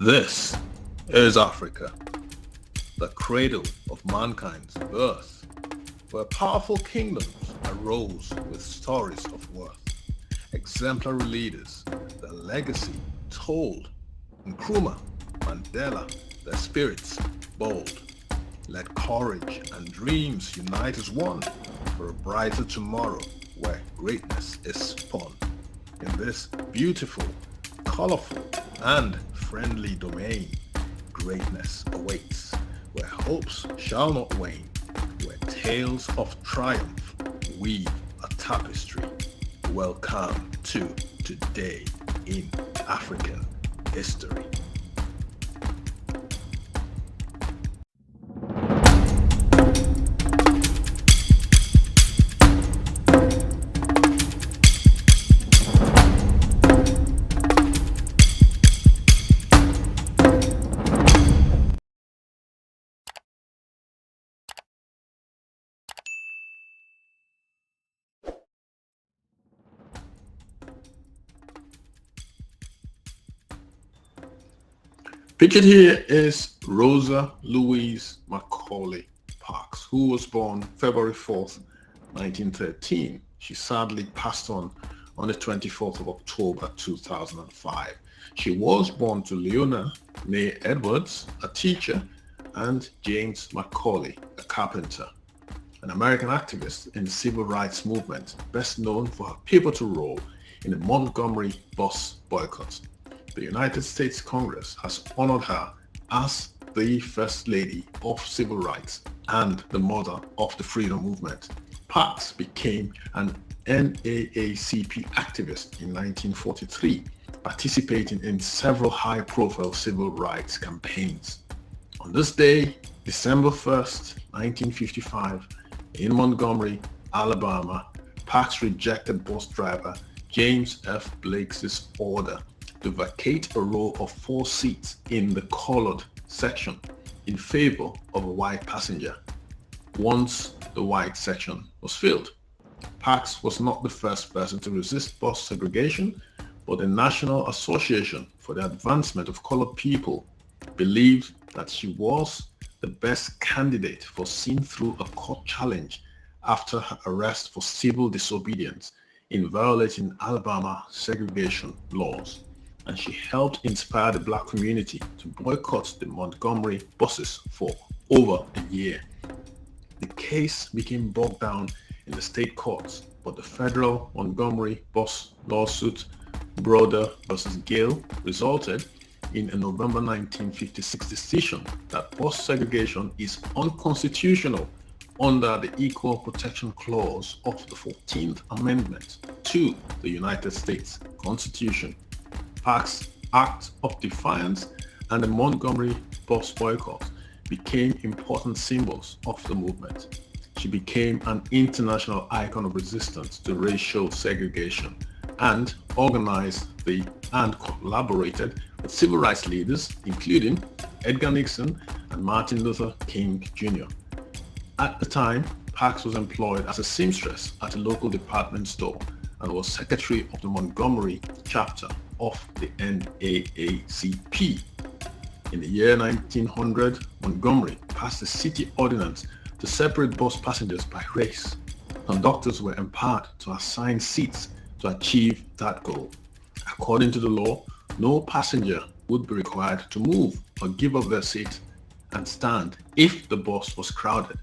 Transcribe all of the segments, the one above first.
This is Africa, the cradle of mankind's birth, where powerful kingdoms arose with stories of worth, exemplary leaders, their legacy told. Nkrumah, Mandela, their spirits bold. Let courage and dreams unite as one for a brighter tomorrow where greatness is spun. In this beautiful, colorful, and friendly domain, greatness awaits, where hopes shall not wane, where tales of triumph weave a tapestry. Welcome to Today in African History. Pictured here is Rosa Louise Macaulay Parks, who was born February 4th, 1913. She sadly passed on the 24th of October 2005. She was born to Leona May Edwards, a teacher, and James Macaulay, a carpenter, an American activist in the civil rights movement, best known for her pivotal role in the Montgomery bus boycott. The United States Congress has honored her as the First Lady of Civil Rights and the mother of the freedom movement. Parks became an NAACP activist in 1943, participating in several high-profile civil rights campaigns. On this day, December 1st, 1955, in Montgomery, Alabama, Parks rejected bus driver James F. Blake's order to vacate a row of 4 seats in the colored section in favor of a white passenger. Once the white section was filled, Parks was not the first person to resist bus segregation, but the National Association for the Advancement of Colored People believed that she was the best candidate for seeing through a court challenge after her arrest for civil disobedience in violating Alabama segregation laws, and she helped inspire the black community to boycott the Montgomery buses for over a year. The case became bogged down in the state courts, but the federal Montgomery bus lawsuit, Broder versus Gale, resulted in a November 1956 decision that bus segregation is unconstitutional under the Equal Protection Clause of the 14th Amendment to the United States Constitution. Parks' act of defiance and the Montgomery bus boycott became important symbols of the movement. She became an international icon of resistance to racial segregation and organized and collaborated with civil rights leaders, including Edgar Nixon and Martin Luther King Jr. At the time, Parks was employed as a seamstress at a local department store and was secretary of the Montgomery chapter of the NAACP. In the year 1900, Montgomery passed a city ordinance to separate bus passengers by race. Conductors were empowered to assign seats to achieve that goal. According to the law, no passenger would be required to move or give up their seat and stand if the bus was crowded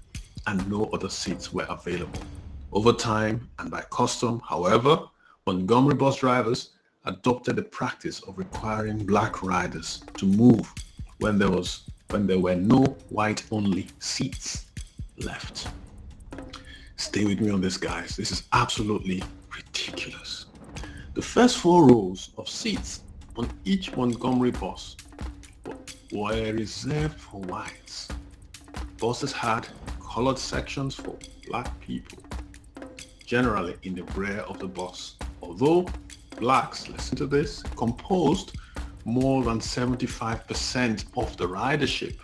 and no other seats were available. Over time and by custom, however, Montgomery bus drivers adopted the practice of requiring black riders to move when there were no white-only seats left. Stay with me on this, guys. This is absolutely ridiculous. The first 4 rows of seats on each Montgomery bus were reserved for whites. Buses had colored sections for black people, generally in the rear of the bus. Although blacks, listen to this, composed more than 75% of the ridership,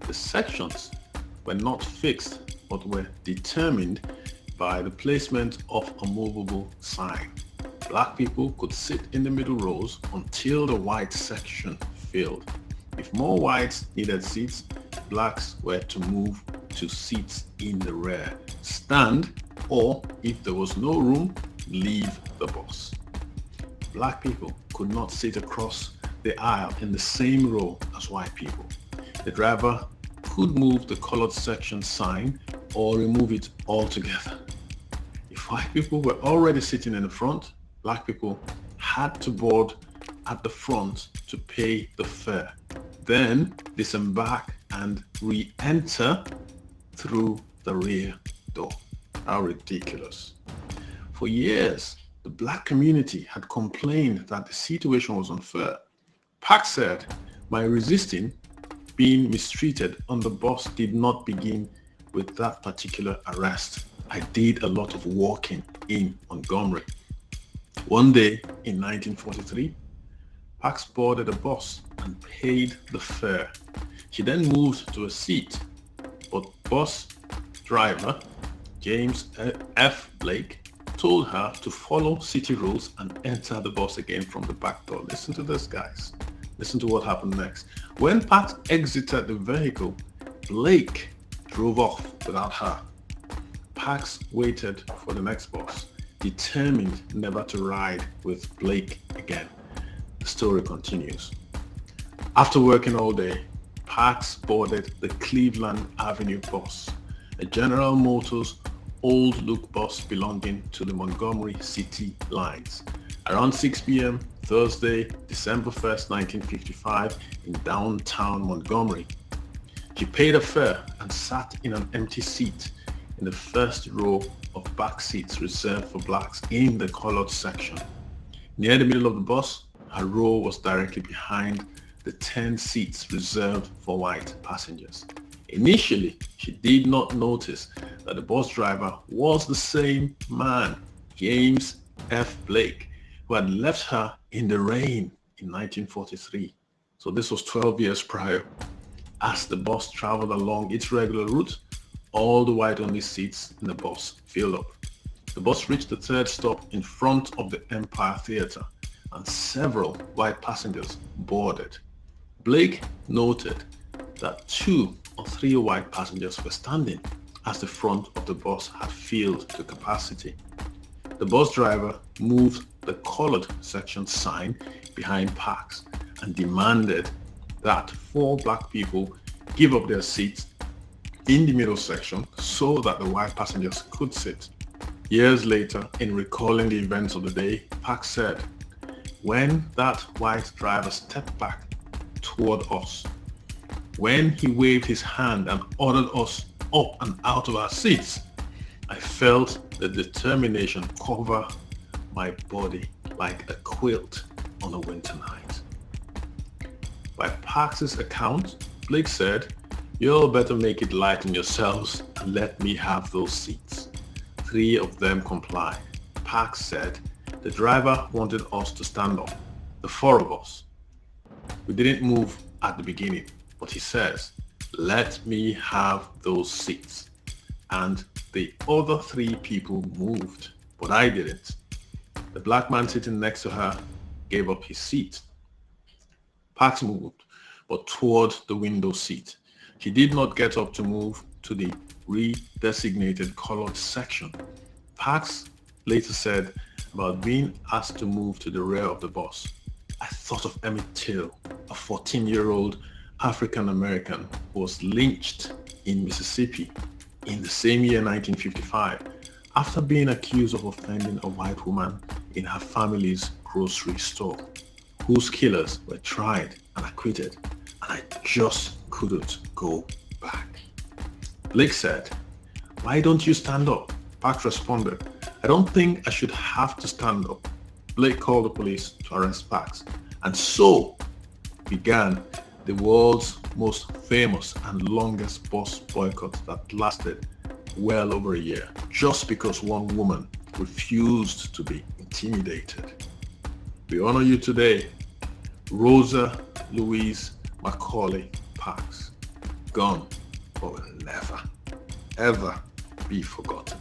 the sections were not fixed but were determined by the placement of a movable sign. Black people could sit in the middle rows until the white section filled. If more whites needed seats, blacks were to move to seats in the rear, stand, or if there was no room, leave the bus. Black people could not sit across the aisle in the same row as white people. The driver could move the colored section sign or remove it altogether. If white people were already sitting in the front, black people had to board at the front to pay the fare, then disembark and re-enter through the rear door. How ridiculous. For years, the black community had complained that the situation was unfair. Park said, "My resisting being mistreated on the bus did not begin with that particular arrest. I did a lot of walking in Montgomery." One day in 1943, Parks boarded a bus and paid the fare. She then moved to a seat, but bus driver James F. Blake told her to follow city rules and enter the bus again from the back door. Listen to this, guys. Listen to what happened next. When Parks exited the vehicle, Blake drove off without her. Parks waited for the next bus, determined never to ride with Blake again. The story continues. After working all day, Parks boarded the Cleveland Avenue bus, a General Motors old-look bus belonging to the Montgomery City lines. Around 6 p.m. Thursday, December 1st, 1955, in downtown Montgomery. She paid a fare and sat in an empty seat in the first row of back seats reserved for blacks in the colored section. Near the middle of the bus, her row was directly behind the 10 seats reserved for white passengers. Initially, she did not notice that the bus driver was the same man, James F. Blake, who had left her in the rain in 1943. So this was 12 years prior. As the bus traveled along its regular route, all the white-only seats in the bus filled up. The bus reached the third stop in front of the Empire Theater, and several white passengers boarded. Blake noted that 2 or 3 white passengers were standing as the front of the bus had filled to capacity. The bus driver moved the colored section sign behind Parks and demanded that 4 black people give up their seats in the middle section so that the white passengers could sit. Years later, in recalling the events of the day, Parks said, "When that white driver stepped back toward us, when he waved his hand and ordered us up and out of our seats, I felt the determination cover my body like a quilt on a winter night." By Parks' account, Blake said, "You'll better make it light on yourselves and let me have those seats." 3 of them complied. Parks said, "The driver wanted us to stand up, the 4 of us. We didn't move at the beginning, but he says, 'Let me have those seats.' And the other 3 people moved, but I didn't. The black man sitting next to her gave up his seat. Parks moved, but toward the window seat. She did not get up to move to the redesignated colored section." Parks later said about being asked to move to the rear of the bus, "I thought of Emmett Till, a 14-year-old African-American who was lynched in Mississippi in the same year, 1955, after being accused of offending a white woman in her family's grocery store, whose killers were tried and acquitted, and I just couldn't go back." Blake said, "Why don't you stand up?" Parks responded, "I don't think I should have to stand up." Blake called the police to arrest Parks, and so began the world's most famous and longest bus boycott that lasted well over a year, just because one woman refused to be intimidated. We honor you today, Rosa Louise Macaulay Parks, gone but will never, ever be forgotten.